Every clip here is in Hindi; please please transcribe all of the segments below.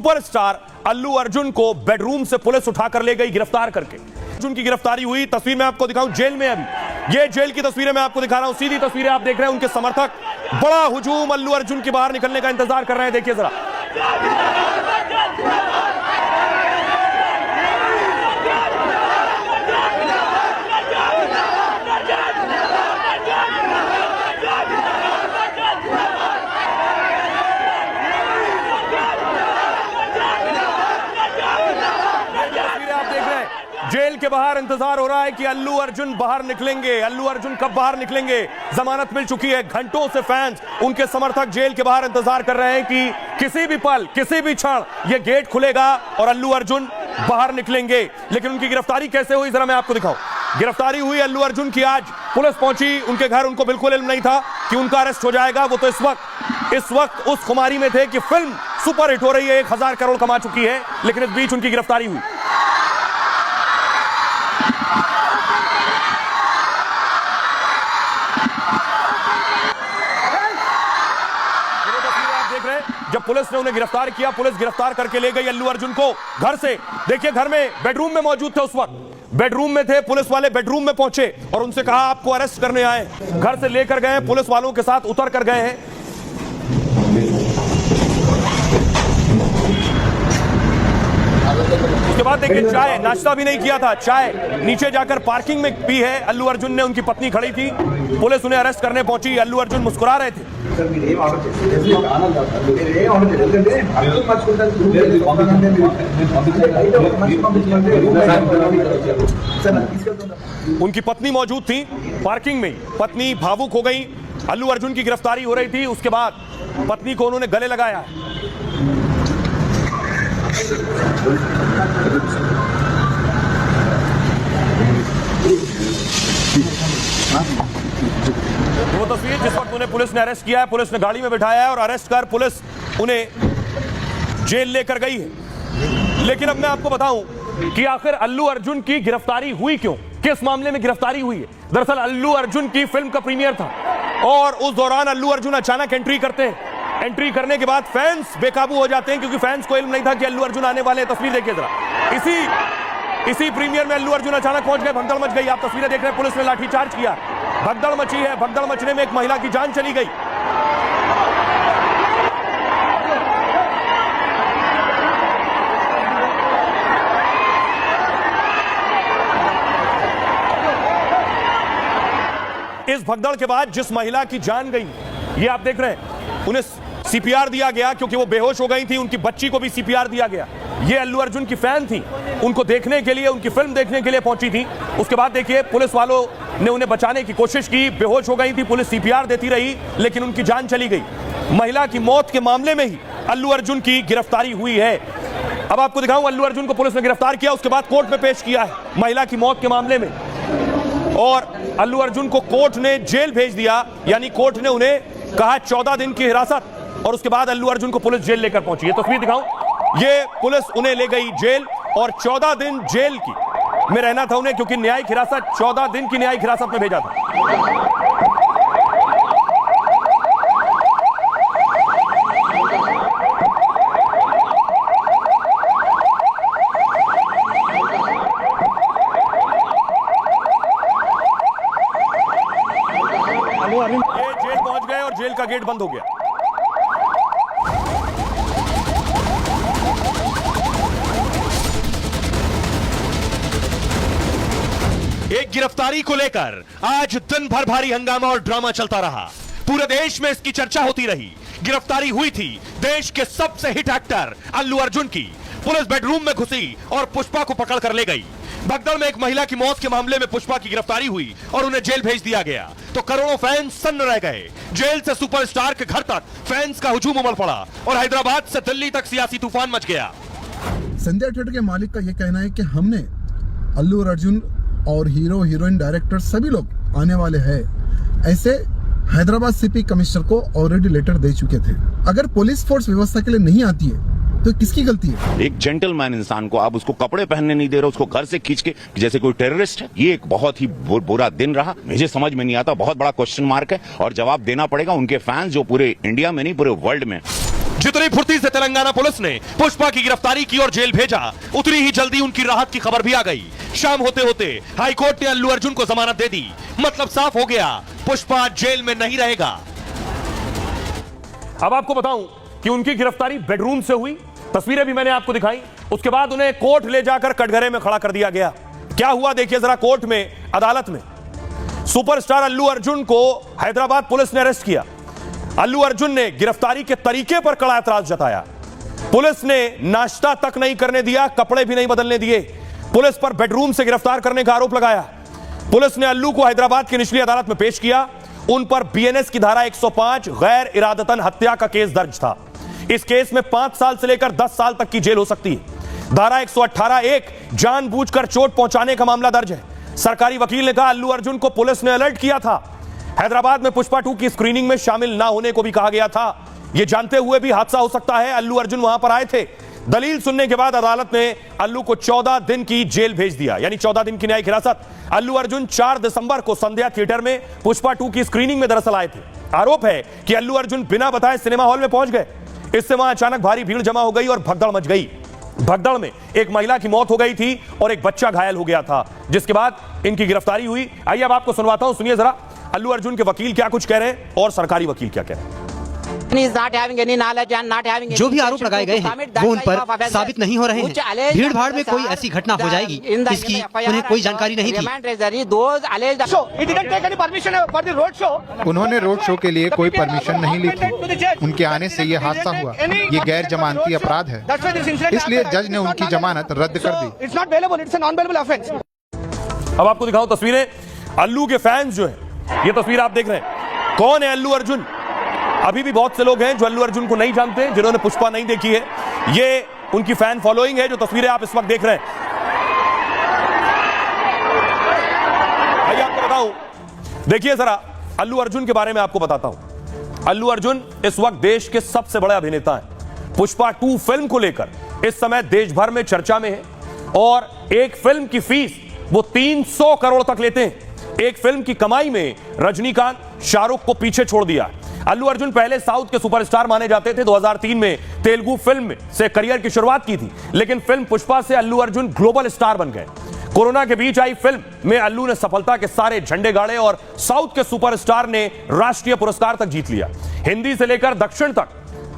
सुपरस्टार अल्लू अर्जुन को बेडरूम से पुलिस उठाकर ले गई गिरफ्तार करके। अर्जुन की गिरफ्तारी हुई, तस्वीर मैं आपको दिखाऊं जेल में। अभी ये जेल की तस्वीरें मैं आपको दिखा रहा हूं, सीधी तस्वीरें आप देख रहे हैं। उनके समर्थक बड़ा हुजूम अल्लू अर्जुन के बाहर निकलने का इंतजार कर रहे हैं। देखिए जरा, जेल के बाहर इंतजार हो रहा है कि अल्लू अर्जुन बाहर निकलेंगे। अल्लू अर्जुन कब बाहर निकलेंगे? जमानत मिल चुकी है। घंटों से फैंस, उनके समर्थक जेल के बाहर इंतजार कर रहे हैं कि किसी भी पल, किसी भी क्षण ये गेट खुलेगा और अल्लू अर्जुन बाहर निकलेंगे। लेकिन उनकी गिरफ्तारी कैसे हुई जरा मैं आपको दिखाऊं। गिरफ्तारी हुई अल्लू अर्जुन की, आज पुलिस पहुंची उनके घर। उनको बिल्कुल इल्म नहीं था कि उनका अरेस्ट हो जाएगा। वो तो इस वक्त उस खुमारी में थे कि फिल्म सुपर हिट हो रही है, 1000 करोड़ कमा चुकी है। लेकिन इस बीच उनकी गिरफ्तारी हुई। जब पुलिस ने उन्हें गिरफ्तार किया, पुलिस गिरफ्तार करके ले गई अल्लू अर्जुन को घर से। देखिए घर में, बेडरूम में मौजूद थे उस वक्त, बेडरूम में थे। पुलिस वाले बेडरूम में पहुंचे और उनसे कहा आपको अरेस्ट करने आए। घर से लेकर गए, पुलिस वालों के साथ उतर कर गए हैं। उसके बाद देखिए चाय, नाश्ता भी नहीं किया था, चाय नीचे जाकर पार्किंग में पी है अल्लू अर्जुन ने। उनकी पत्नी खड़ी थी, पुलिस उन्हें अरेस्ट करने पहुंची। अल्लू अर्जुन मुस्कुरा रहे थे। उनकी पत्नी मौजूद थी पार्किंग में। पत्नी भावुक हो गई। अल्लू अर्जुन की गिरफ्तारी हो रही थी, उसके बाद पत्नी को उन्होंने गले लगाया। वो तस्वीर जिस वक्त उन्हें पुलिस ने अरेस्ट किया है, पुलिस ने गाड़ी में बिठाया है और अरेस्ट कर पुलिस उन्हें जेल लेकर गई है। लेकिन अब मैं आपको बताऊं कि आखिर अल्लू अर्जुन की गिरफ्तारी हुई क्यों, किस मामले में गिरफ्तारी हुई है। दरअसल अल्लू अर्जुन की फिल्म का प्रीमियर था और उस दौरान अल्लू अर्जुन अचानक एंट्री करते हैं। एंट्री करने के बाद फैंस बेकाबू हो जाते हैं, क्योंकि फैंस को इल्म नहीं था कि अल्लू अर्जुन आने वाले हैं। तस्वीर देखिए जरा, इसी प्रीमियर में अल्लू अर्जुन अचानक पहुंच गए, भगदड़ मच गई। आप तस्वीरें देख रहे हैं, पुलिस ने लाठीचार्ज किया, भगदड़ मची है। भगदड़ मचने में एक महिला की जान चली गई। इस भगदड़ के बाद जिस महिला की जान गई, ये आप देख रहे हैं, उन्हें सीपीआर दिया गया क्योंकि वो बेहोश हो गई थी। उनकी बच्ची को भी सीपीआर दिया गया। ये अल्लू अर्जुन की फैन थी, उनको देखने के लिए, उनकी फिल्म देखने के लिए पहुंची थी। उसके बाद देखिए पुलिस वालों ने उन्हें बचाने की कोशिश की, बेहोश हो गई थी, पुलिस सीपीआर देती रही, लेकिन उनकी जान चली गई। महिला की मौत के मामले में ही अल्लू अर्जुन की गिरफ्तारी हुई है। अब आपको दिखाऊं, अल्लू अर्जुन को पुलिस ने गिरफ्तार किया, उसके बाद कोर्ट में पेश किया है महिला की मौत के मामले में, और अल्लू अर्जुन को कोर्ट ने जेल भेज दिया। यानी कोर्ट ने उन्हें कहा 14 दिन की हिरासत, और उसके बाद अल्लू अर्जुन को पुलिस जेल लेकर पहुंची। ये तस्वीर दिखाऊं, ये पुलिस उन्हें ले गई जेल और 14 दिन जेल की में रहना था उन्हें, क्योंकि न्यायिक हिरासत, 14 दिन की न्यायिक हिरासत में भेजा था। ये जेल पहुंच गए और जेल का गेट बंद हो गया। एक गिरफ्तारी को लेकर आज दिन भर भारी हंगामा और ड्रामा चलता रहा। पूरे देश में इसकी चर्चा होती रही। गिरफ्तारी हुई थी देश के सबसे हिट एक्टर अल्लू अर्जुन की। पुलिस बेडरूम में घुसी और पुष्पा को पकड़ कर ले गई। भगदड़ में एक महिला की मौत के मामले में पुष्पा की गिरफ्तारी हुई और उन्हें जेल भेज दिया गया, तो करोड़ों फैंस सन्न रह गए। जेल से सुपरस्टार के घर तक फैंस का हुजूम उमड़ पड़ा और हैदराबाद से दिल्ली तक सियासी तूफान मच गया। संध्या थिएटर के मालिक का यह कहना है कि हमने अल्लू अर्जुन और हीरो, हीरोइन, डायरेक्टर सभी लोग आने वाले हैं, ऐसे हैदराबाद सीपी कमिश्नर को ऑलरेडी लेटर दे चुके थे। अगर पुलिस फोर्स व्यवस्था के लिए नहीं आती है तो किसकी गलती है? एक जेंटलमैन इंसान को आप उसको कपड़े पहनने नहीं दे रहे, उसको घर से खींच के जैसे कोई टेररिस्ट है। ये एक बहुत ही बुरा दिन रहा, मुझे समझ में नहीं आता, बहुत बड़ा क्वेश्चन मार्क है और जवाब देना पड़ेगा उनके फैंस जो पूरे इंडिया में नहीं पूरे वर्ल्ड में। जितनी फुर्ती से तेलंगाना पुलिस ने पुष्पा की गिरफ्तारी की और जेल भेजा, उतनी ही जल्दी उनकी राहत की खबर भी आ गई। शाम होते होते हाईकोर्ट ने अल्लू अर्जुन को जमानत दे दी। मतलब साफ हो गया, पुष्पा जेल में नहीं रहेगा। अब आपको बताऊं कि उनकी गिरफ्तारी बेडरूम से हुई। तस्वीरें भी मैंने आपको दिखाई। उसके बाद उन्हें कोर्ट ले जाकर कटघरे में खड़ा कर दिया गया। क्या हुआ देखिए जरा कोर्ट में, अदालत में। सुपरस्टार अल्लू अर्जुन को हैदराबाद पुलिस ने अरेस्ट किया। अल्लू अर्जुन ने गिरफ्तारी के तरीके पर कड़ा एतराज जताया। पुलिस ने नाश्ता तक नहीं करने दिया, कपड़े भी नहीं बदलने दिए। पुलिस पर बेडरूम से गिरफ्तार करने का आरोप लगाया। पुलिस ने अल्लू को हैदराबाद की निचली अदालत में पेश किया। उन पर बीएनएस की धारा 105 गैर इरादतन हत्या का केस दर्ज था। इस केस में 5 साल से लेकर 10 साल तक की जेल हो सकती है। धारा 118(1) जानबूझकर चोट पहुंचाने का मामला दर्ज है। सरकारी वकील ने कहा अल्लू अर्जुन को पुलिस ने अलर्ट किया था। हैदराबाद में पुष्पा 2 की स्क्रीनिंग में शामिल ना होने को भी कहा गया था। यह जानते हुए भी हादसा हो सकता है, अल्लू अर्जुन वहां पर आए थे। दलील सुनने के बाद अदालत ने अल्लू को 14 दिन की जेल भेज दिया, यानी 14 दिन की न्यायिक हिरासत। अल्लू अर्जुन 4 दिसंबर को संध्या थिएटर में पुष्पा 2 की स्क्रीनिंग में दरअसल आए थे। आरोप है कि अल्लू अर्जुन बिना बताए सिनेमा हॉल में पहुंच गए। इससे वहां अचानक भारी भीड़ जमा हो गई और भगदड़ मच गई। भगदड़ में एक महिला की मौत हो गई थी और एक बच्चा घायल हो गया था, जिसके बाद इनकी गिरफ्तारी हुई। आइए अब आपको सुनवाता हूं, सुनिए जरा अल्लू अर्जुन के वकील क्या कुछ कह रहे हैं और सरकारी वकील क्या कह रहे हैं। जो भी आरोप लगाए गए हैं वो उन पर साबित नहीं हो रहे हैं। भीड़ भाड़ में कोई ऐसी घटना हो जाएगी इसकी उन्हें कोई जानकारी नहीं थी। उन्होंने रोड शो के लिए कोई परमिशन नहीं ली थी। उनके आने से ये हादसा हुआ। ये गैर जमानती अपराध है, इसलिए जज ने उनकी जमानत रद्द कर दी। अब आपको दिखाऊं तस्वीरें। अल्लू के फैंस जो है, ये तस्वीर आप देख रहे हैं। कौन है अल्लू अर्जुन? अभी भी बहुत से लोग हैं जो अल्लू अर्जुन को नहीं जानते, जिन्होंने पुष्पा नहीं देखी है। ये उनकी फैन फॉलोइंग है जो तस्वीरें आप इस वक्त देख रहे हैं। आइए आपको बताऊं, देखिए जरा अल्लू अर्जुन के बारे में आपको बताता हूं। अल्लू अर्जुन इस वक्त देश के सबसे बड़े अभिनेता हैं। पुष्पा 2 फिल्म को लेकर इस समय देश भर में चर्चा में है और एक फिल्म की फीस वो 300 करोड़ तक लेते हैं। एक फिल्म की कमाई में रजनीकांत, शाहरुख को पीछे छोड़ दिया। अल्लू अर्जुन पहले साउथ के सुपरस्टार माने जाते थे। 2003 में तेलुगु फिल्म से करियर की शुरुआत की थी, लेकिन फिल्म पुष्पा से अल्लू अर्जुन ग्लोबल स्टार बन गए। कोरोना के बीच आई फिल्म में अल्लू ने सफलता के सारे झंडे गाड़े और साउथ के सुपरस्टार ने राष्ट्रीय पुरस्कार तक जीत लिया। हिंदी से लेकर दक्षिण तक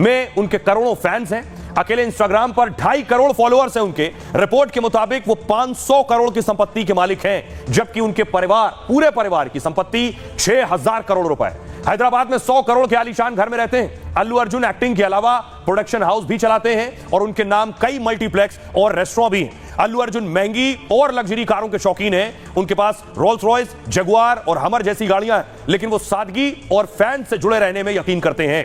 में उनके करोड़ों फैंस हैं। अकेले इंस्टाग्राम पर 2.5 करोड़ फॉलोअर्स हैं उनके। रिपोर्ट के मुताबिक वो 500 करोड़ की संपत्ति के मालिक हैं, जबकि उनके पूरे परिवार की संपत्ति 6000 करोड़ रुपए। हैदराबाद में 100 करोड़ के आलीशान घर में रहते हैं। अल्लू अर्जुन एक्टिंग के अलावा प्रोडक्शन हाउस भी चलाते हैं और उनके नाम कई मल्टीप्लेक्स और रेस्टोरेंट भी हैं। अल्लू अर्जुन महंगी और लग्जरी कारों के शौकीन हैं। उनके पास रोल्स रॉयस, जगुआर और हमर जैसी गाड़ियां हैं, लेकिन वो सादगी और फैन से जुड़े रहने में यकीन करते हैं।